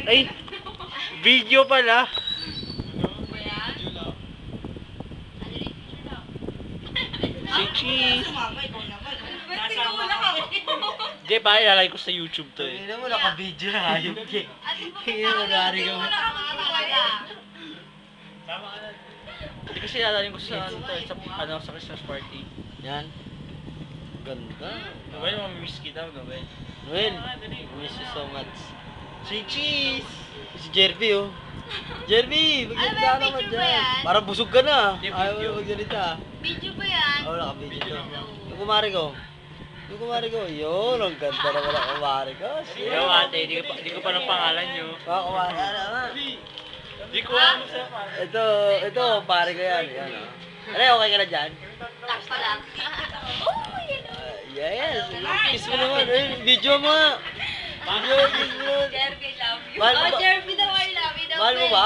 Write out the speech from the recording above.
Ay, video pala. Si Cheese. Hindi pa, ilalagay ko sa YouTube to eh. Hindi mo naka-video na hayop ka. Hindi mo nari ka mo. Hindi kasi ilalagay ko sa sa Christmas party. Yan. Ganda. Noel, mamimiss kita, Noel. Noel, miss you so much. Si Cheese. Si Jerby oh. Jerby, magsalita naman video ba dyan. yan? Parang busog ka na. Hindi, Ayaw video. mo magsalita. Video ba yan? Oo, naka-video to. Yung kumari ko. Yung kumari ko. Yun, ang ganda naman ang kumari ko. Hello ate, di ko pa ng pangalan nyo. Ah, kumari. Ano, ano? Di ko alam sa pangalan. Ito, pare ko yan. Yan oh. Ano, okay ka na dyan? Tap pa lang. Oh, yan o. Yes. Kiss mo naman. Video mo nga. Video, kiss mo. Jerby, love you. Mahal mo Oh, ba? Jerby daw, I love you daw. Mahal mo ba?